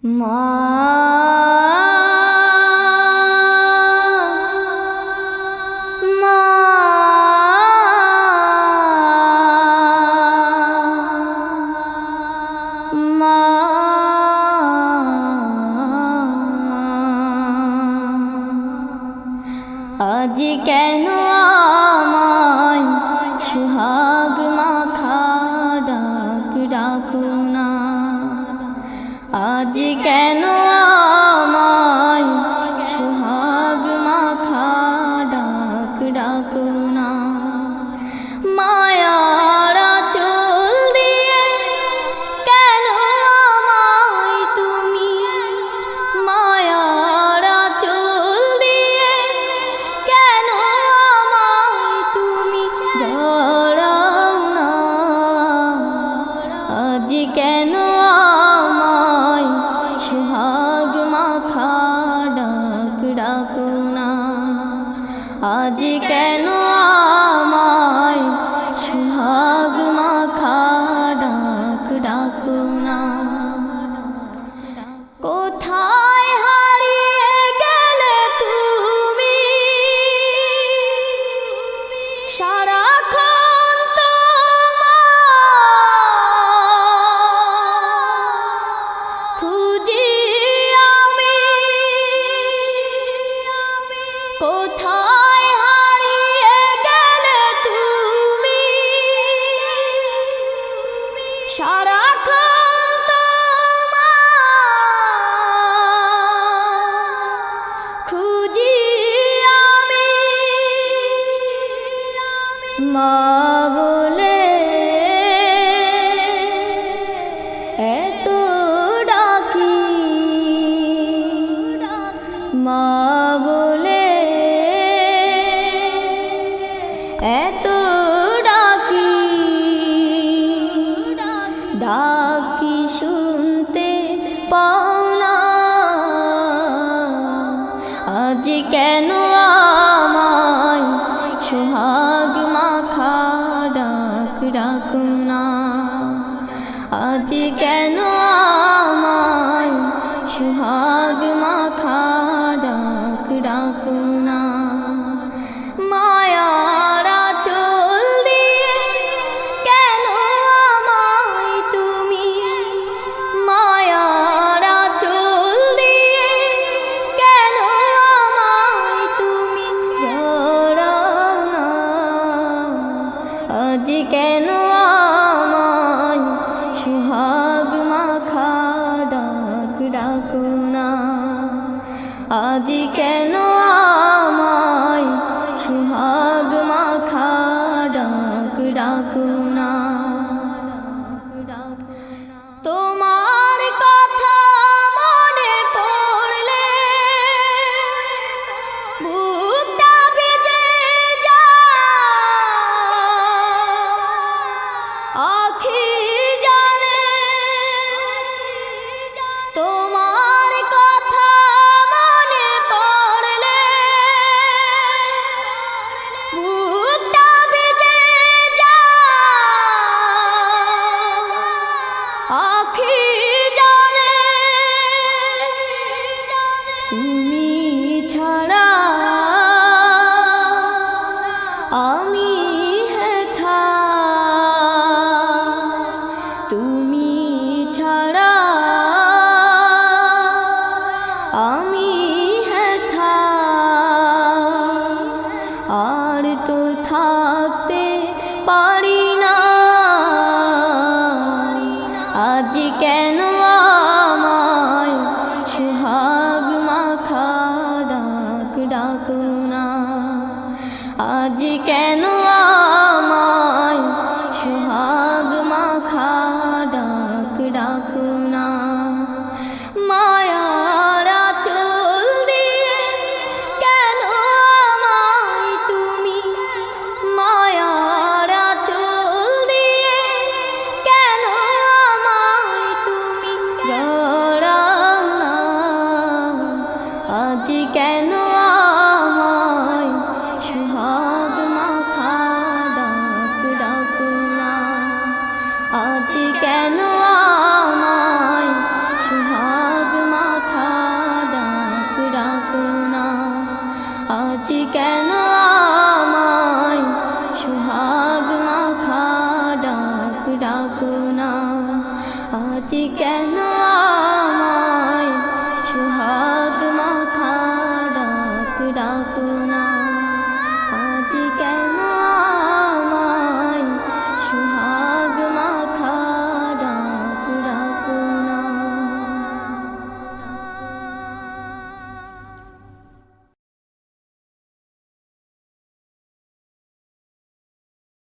মা মা মা আজ কেন আমায় সুহাগ মাখা ডাক ডাকো না, আজ কেন আমায় সুহাগ মাখা ডাক ডাকো না। মায়ার আঁচল দিয়ে কেন আমায় তুমি, মায়ার আঁচল দিয়ে কেন আমায় তুমি জড়াও না, আজ কেন আমায় সুহাগ মাখা ডাক ডাকো না, আজ কেন আমায় সুহাগ মাখা ডাক ডাকো না। কোথায় হারিয়ে গেলে তুমি, সারাক্ষণ তোমায় খুঁজি আমি, কোথায় হারিয়ে গেলে তুমি, সারাক্ষণ তোমায় খুঁজি আমি। মা বলে এত ডাকি, মা বলে এত ডাকি, ডাকি শুনতে পাও না, আজ কেন আমায় সুহাগ মাখা ডাক ডাকো না, আজ কেন আমায় সুহাগ মাখা ডাক ডাকো না। মায়ার আঁচল দিয়ে কেন আমায় তুমি, মায়ার আঁচল দিয়ে কেন আমায় তুমি জড়াও না, আজ কেন আমায় সুহাগ মাখা ডাক ডাকো না, আজ কেন আমায় সুহাগ মাখা ডাক ডাকো না। তোমার কথা মনে পড়লে বুকটা ভিজে যায়, আখি জলে তোমার কথা মনে পড়লে বুকটা ভিজে যায়, আখি জলে তুমি ছাড়া আমি হেথা, তুমি ছাড়া আমি হেথা, আর তো থাকতে পারি না, আজ কেন আমায় সুহাগ মাখা ডাক ডাকো না, আজ কেন আমায় সুহাগ মাখা ডাক ডাকো না। মায়ার আঁচল দিয়ে কেন আমায় তুমি, মায়ার আঁচল দিয়ে কেন আমায় তুমি জড়াও না, আজ কেন আমায় সুহাগ মাখা ডাক ডাকো না, আজ কেন আমায় সুহাগ কেন